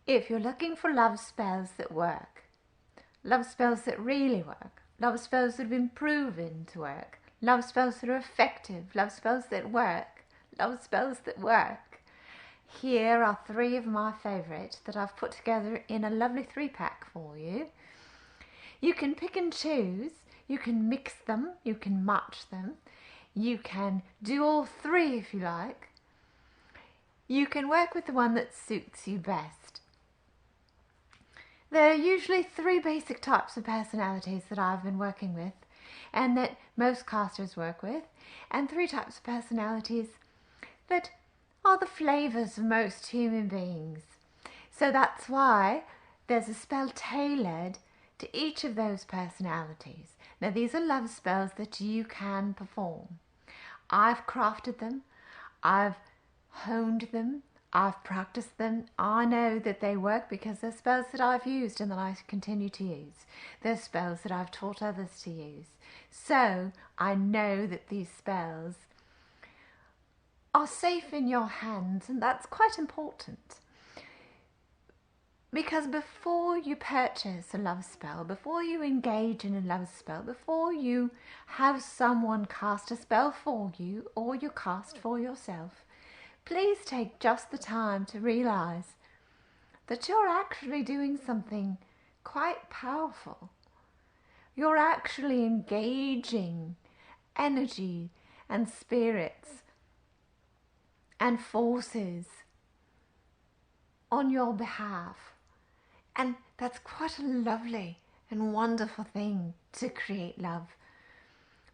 If you're looking for love spells that work, love spells that really work, love spells that have been proven to work, love spells that are effective, love spells that work, love spells that work, here are 3 of my favourite that I've put together in a lovely 3-pack for you. You can pick and choose, you can mix them, you can match them, you can do all 3 if you like. You can work with the one that suits you best. There are usually 3 basic types of personalities that I've been working with and that most casters work with, and 3 types of personalities that are the flavours of most human beings. So that's why there's a spell tailored to each of those personalities. Now these are love spells that you can perform. I've crafted them, I've honed them, I've practiced them. I know that they work because they're spells that I've used and that I continue to use. They're spells that I've taught others to use. So I know that these spells are safe in your hands, and that's quite important. Because before you purchase a love spell, before you engage in a love spell, before you have someone cast a spell for you or you cast for yourself, please take just the time to realize that you're actually doing something quite powerful. You're actually engaging energy and spirits and forces on your behalf. And that's quite a lovely and wonderful thing to create love.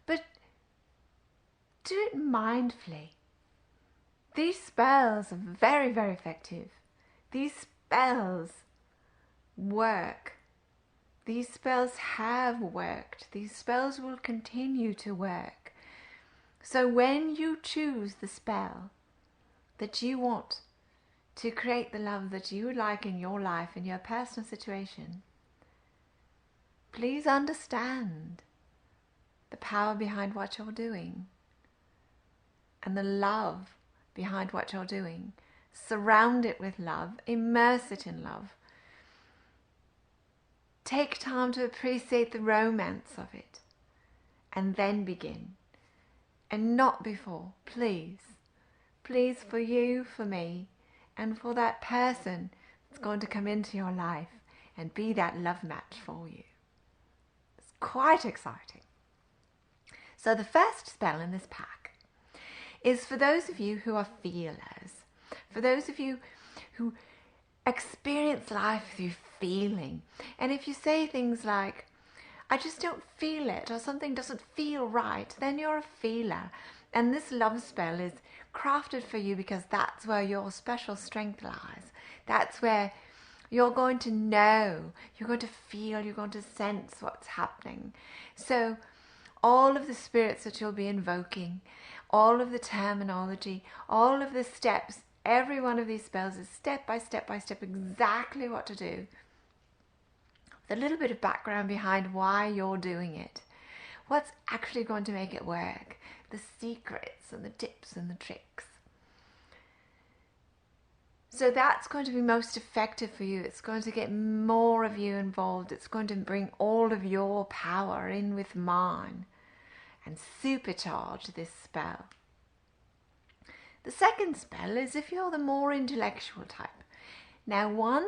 But do it mindfully. These spells are very, very effective. These spells work. These spells have worked. These spells will continue to work. So when you choose the spell that you want to create the love that you would like in your life, in your personal situation, please understand the power behind what you're doing and the love behind what you're doing. Surround it with love, immerse it in love. Take time to appreciate the romance of it and then begin, and not before. Please, please, for you, for me, and for that person that's going to come into your life and be that love match for you. It's quite exciting. So the first spell in this pack is for those of you who are feelers, for those of you who experience life through feeling. And if you say things like, I just don't feel it, or something doesn't feel right, then you're a feeler. And this love spell is crafted for you because that's where your special strength lies. That's where you're going to know, you're going to feel, you're going to sense what's happening. So all of the spirits that you'll be invoking, all of the terminology, all of the steps, every one of these spells is step by step by step exactly what to do. With a little bit of background behind why you're doing it. What's actually going to make it work. The secrets and the tips and the tricks. So that's going to be most effective for you. It's going to get more of you involved. It's going to bring all of your power in with mine and supercharge this spell. The second spell is if you're the more intellectual type. Now, one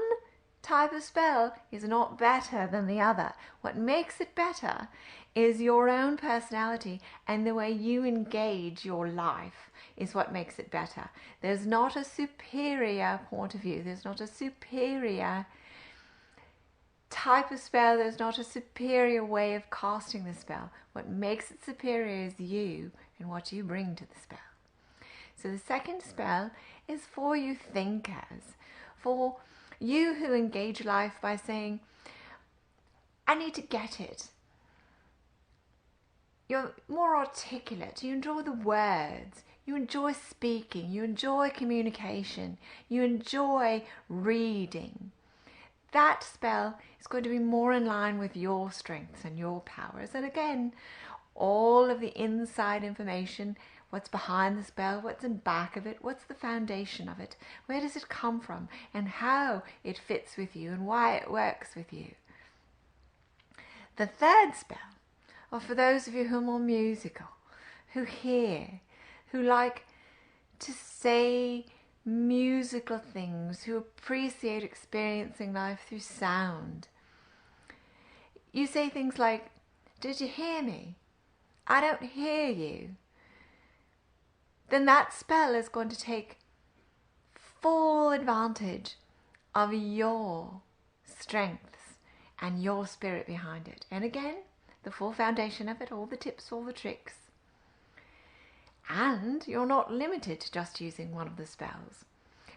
type of spell is not better than the other. What makes it better is your own personality, and the way you engage your life is what makes it better. There's not a superior point of view. There's not a superior type of spell. There's not a superior way of casting the spell. What makes it superior is you and what you bring to the spell. So the second spell is for you thinkers, for you who engage life by saying, I need to get it. You're more articulate, you enjoy the words, you enjoy speaking, you enjoy communication, you enjoy reading. That spell is going to be more in line with your strengths and your powers. And again, all of the inside information What's behind the spell? What's in back of it? What's the foundation of it? Where does it come from? And how it fits with you and why it works with you. The third spell, or for those of you who are more musical, who hear, who like to say musical things, who appreciate experiencing life through sound. You say things like, "Did you hear me? I don't hear you." Then that spell is going to take full advantage of your strengths and your spirit behind it. And again, the full foundation of it, all the tips, all the tricks. And you're not limited to just using one of the spells.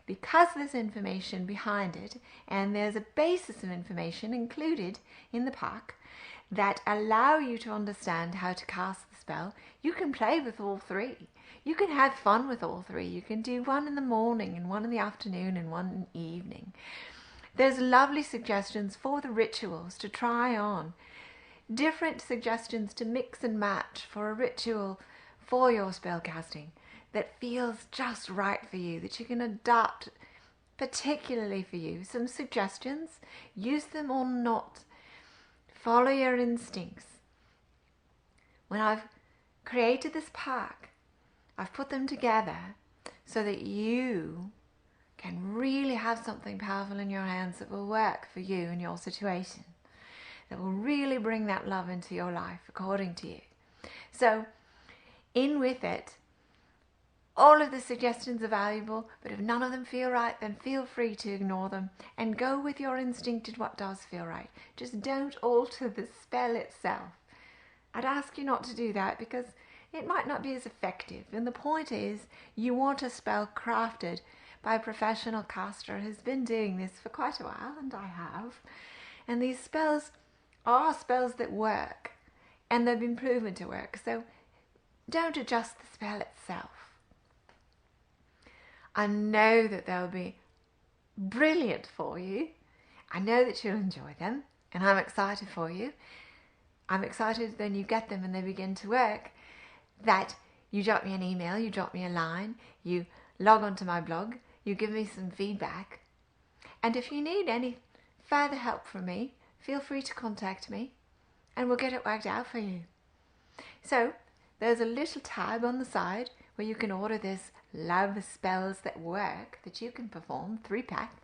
Because there's information behind it, and there's a basis of information included in the pack that allow you to understand how to cast the spell, you can play with all three. You can have fun with all three. You can do one in the morning and one in the afternoon and one in the evening. There's lovely suggestions for the rituals to try on. Different suggestions to mix and match for a ritual for your spell casting that feels just right for you, that you can adapt particularly for you. Some suggestions, use them or not. Follow your instincts. When I've created this pack, I've put them together so that you can really have something powerful in your hands that will work for you and your situation, that will really bring that love into your life according to you. So, in with it. All of the suggestions are valuable, but if none of them feel right, then feel free to ignore them and go with your instinct in what does feel right. Just don't alter the spell itself. I'd ask you not to do that because it might not be as effective. And the point is, you want a spell crafted by a professional caster who's been doing this for quite a while, and I have. And these spells are spells that work, and they've been proven to work. So don't adjust the spell itself. I know that they'll be brilliant for you. I know that you'll enjoy them, and I'm excited for you. I'm excited when you get them and they begin to work, that you drop me an email, you drop me a line, you log onto my blog, you give me some feedback. And if you need any further help from me, feel free to contact me and we'll get it worked out for you. So there's a little tab on the side where you can order this Love Spells That Work that you can perform 3-pack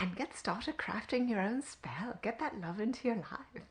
and get started crafting your own spell. Get that love into your life.